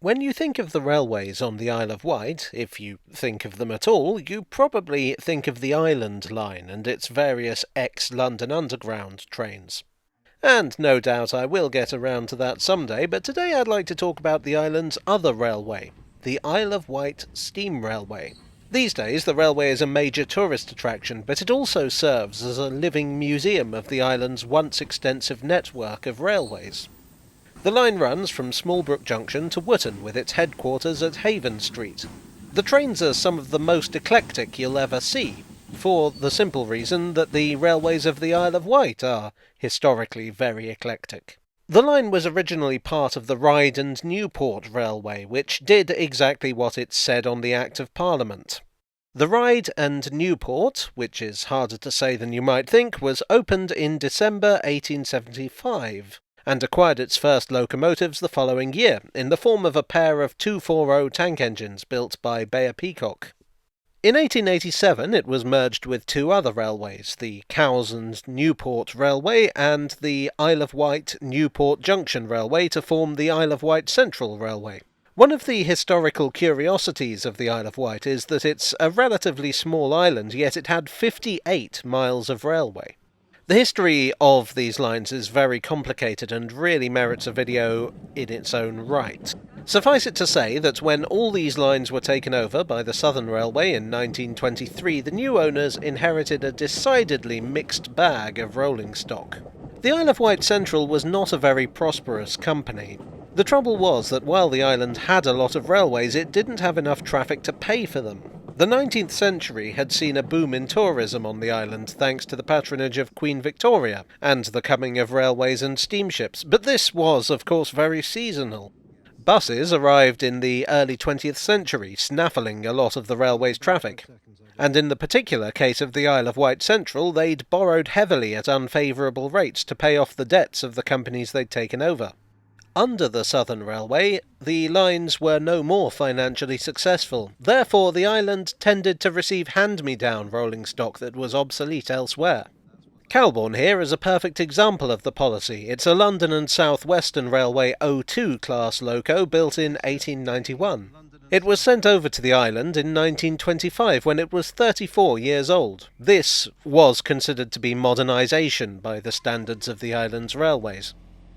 When you think of the railways on the Isle of Wight, if you think of them at all, you probably think of the Island Line and its various ex-London Underground trains. And no doubt I will get around to that someday, but today I'd like to talk about the island's other railway, the Isle of Wight Steam Railway. These days the railway is a major tourist attraction, but it also serves as a living museum of the island's once extensive network of railways. The line runs from Smallbrook Junction to Wootton with its headquarters at Haven Street. The trains are some of the most eclectic you'll ever see, for the simple reason that the railways of the Isle of Wight are historically very eclectic. The line was originally part of the Ryde and Newport Railway, which did exactly what it said on the Act of Parliament. The Ryde and Newport, which is harder to say than you might think, was opened in December 1875. And acquired its first locomotives the following year, in the form of a pair of 240 tank engines built by Bayer Peacock. In 1887 it was merged with two other railways, the Cowes and Newport Railway and the Isle of Wight Newport Junction Railway, to form the Isle of Wight Central Railway. One of the historical curiosities of the Isle of Wight is that it's a relatively small island, yet it had 58 miles of railway. The history of these lines is very complicated and really merits a video in its own right. Suffice it to say that when all these lines were taken over by the Southern Railway in 1923, the new owners inherited a decidedly mixed bag of rolling stock. The Isle of Wight Central was not a very prosperous company. The trouble was that while the island had a lot of railways, it didn't have enough traffic to pay for them. The 19th century had seen a boom in tourism on the island thanks to the patronage of Queen Victoria and the coming of railways and steamships, but this was, of course, very seasonal. Buses arrived in the early 20th century, snaffling a lot of the railway's traffic. And in the particular case of the Isle of Wight Central, they'd borrowed heavily at unfavourable rates to pay off the debts of the companies they'd taken over. Under the Southern Railway, the lines were no more financially successful. Therefore, the island tended to receive hand-me-down rolling stock that was obsolete elsewhere. Calbourne here is a perfect example of the policy. It's a London and South Western Railway O2 class loco built in 1891. It was sent over to the island in 1925 when it was 34 years old. This was considered to be modernisation by the standards of the island's railways.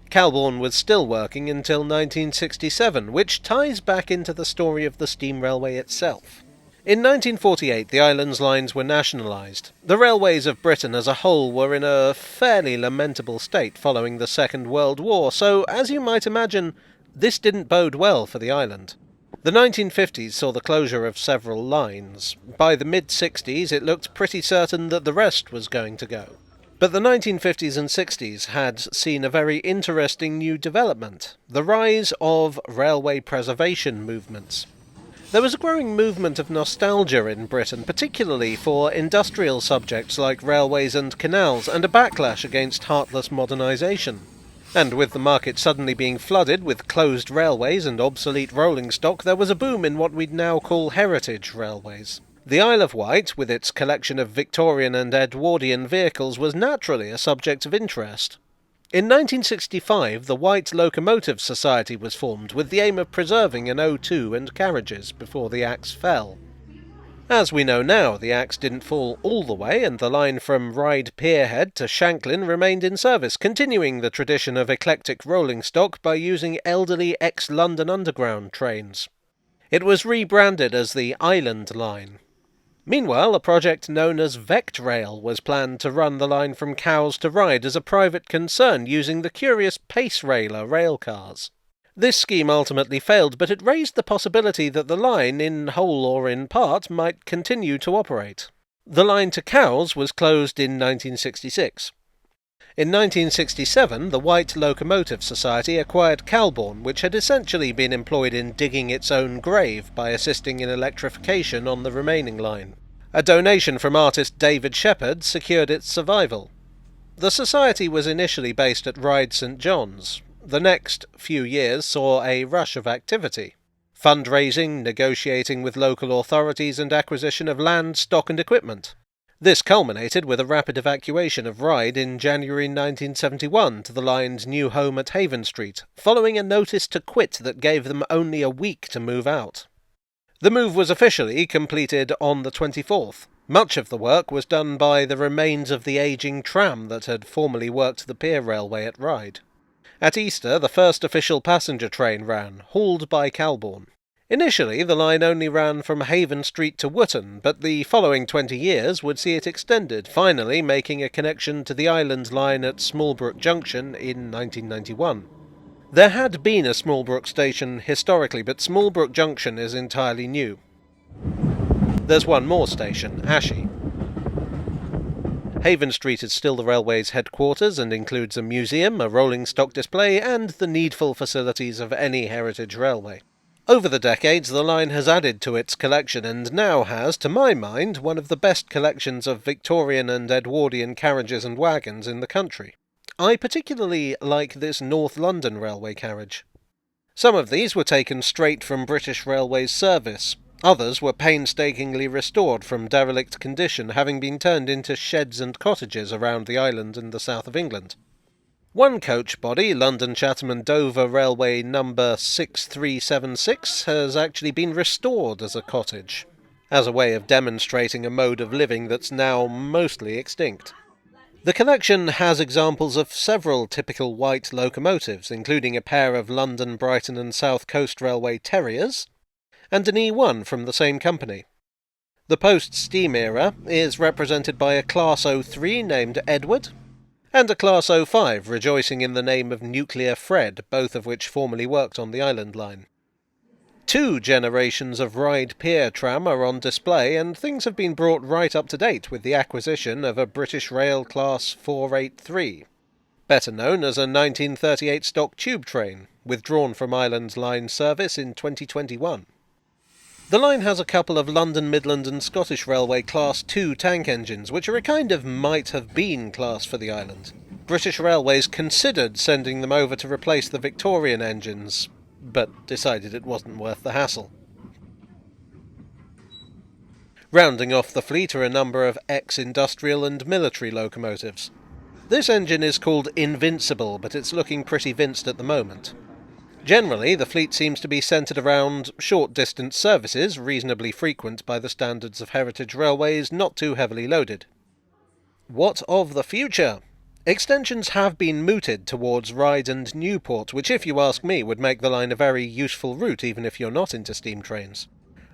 Calbourne was still working until 1967, which ties back into the story of the steam railway itself. In 1948, the island's lines were nationalised. The railways of Britain as a whole were in a fairly lamentable state following the Second World War, so, as you might imagine, this didn't bode well for the island. The 1950s saw the closure of several lines. By the mid-60s, it looked pretty certain that the rest was going to go. But the 1950s and 60s had seen a very interesting new development, the rise of railway preservation movements. There was a growing movement of nostalgia in Britain, particularly for industrial subjects like railways and canals, and a backlash against heartless modernisation. And with the market suddenly being flooded with closed railways and obsolete rolling stock, there was a boom in what we'd now call heritage railways. The Isle of Wight, with its collection of Victorian and Edwardian vehicles, was naturally a subject of interest. In 1965, the Wight Locomotive Society was formed with the aim of preserving an O2 and carriages before the axe fell. As we know now, the axe didn't fall all the way, and the line from Ryde Pierhead to Shanklin remained in service, continuing the tradition of eclectic rolling stock by using elderly ex-London Underground trains. It was rebranded as the Island Line. Meanwhile, a project known as Vectrail was planned to run the line from Cowes to Ryde as a private concern using the curious Pace Railer railcars. This scheme ultimately failed, but it raised the possibility that the line, in whole or in part, might continue to operate. The line to Cowes was closed in 1966. In 1967, the Wight Locomotive Society acquired Calbourne, which had essentially been employed in digging its own grave by assisting in electrification on the remaining line. A donation from artist David Shepherd secured its survival. The society was initially based at Ryde St John's. The next few years saw a rush of activity. Fundraising, negotiating with local authorities, and acquisition of land, stock and equipment. This culminated with a rapid evacuation of Ryde in January 1971 to the line's new home at Haven Street, following a notice to quit that gave them only a week to move out. The move was officially completed on the 24th. Much of the work was done by the remains of the ageing tram that had formerly worked the pier railway at Ryde. At Easter, the first official passenger train ran, hauled by Calbourne. Initially, the line only ran from Haven Street to Wootton, but the following 20 years would see it extended, finally making a connection to the Island line at Smallbrook Junction in 1991. There had been a Smallbrook station historically, but Smallbrook Junction is entirely new. There's one more station, Ashey. Haven Street is still the railway's headquarters and includes a museum, a rolling stock display, and the needful facilities of any heritage railway. Over the decades, the line has added to its collection and now has, to my mind, one of the best collections of Victorian and Edwardian carriages and wagons in the country. I particularly like this North London Railway carriage. Some of these were taken straight from British Railways service. Others were painstakingly restored from derelict condition, having been turned into sheds and cottages around the island and the south of England. One coach body, London Chatham and Dover Railway number 6376, has actually been restored as a cottage, as a way of demonstrating a mode of living that's now mostly extinct. The collection has examples of several typical Wight locomotives, including a pair of London, Brighton and South Coast Railway Terriers, and an E1 from the same company. The post-steam era is represented by a Class 03 named Edward, and a Class 05 rejoicing in the name of Nuclear Fred, both of which formerly worked on the Island line. 2 generations of Ryde Pier tram are on display, and things have been brought right up to date with the acquisition of a British Rail Class 483, better known as a 1938 stock tube train, withdrawn from Island line service in 2021. The line has a couple of London Midland and Scottish Railway Class 2 tank engines, which are a kind of might-have-been class for the island. British Railways considered sending them over to replace the Victorian engines, but decided it wasn't worth the hassle. Rounding off the fleet are a number of ex-industrial and military locomotives. This engine is called Invincible, but it's looking pretty vinced at the moment. Generally, the fleet seems to be centred around short-distance services, reasonably frequent by the standards of heritage railways, not too heavily loaded. What of the future? Extensions have been mooted towards Ryde and Newport, which, if you ask me, would make the line a very useful route even if you're not into steam trains.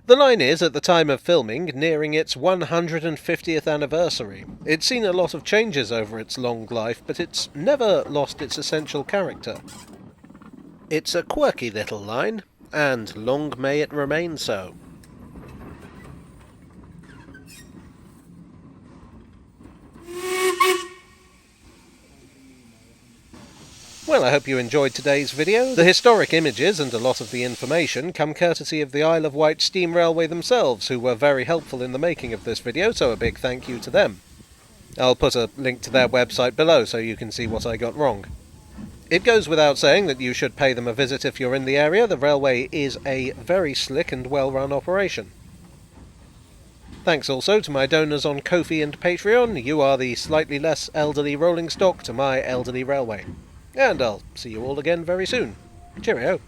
The line is, at the time of filming, nearing its 150th anniversary. It's seen a lot of changes over its long life, but it's never lost its essential character. It's a quirky little line, and long may it remain so. Well, I hope you enjoyed today's video. The historic images and a lot of the information come courtesy of the Isle of Wight Steam Railway themselves, who were very helpful in the making of this video, so a big thank you to them. I'll put a link to their website below so you can see what I got wrong. It goes without saying that you should pay them a visit if you're in the area. The railway is a very slick and well-run operation. Thanks also to my donors on Ko-fi and Patreon. You are the slightly less elderly rolling stock to my elderly railway. And I'll see you all again very soon. Cheerio.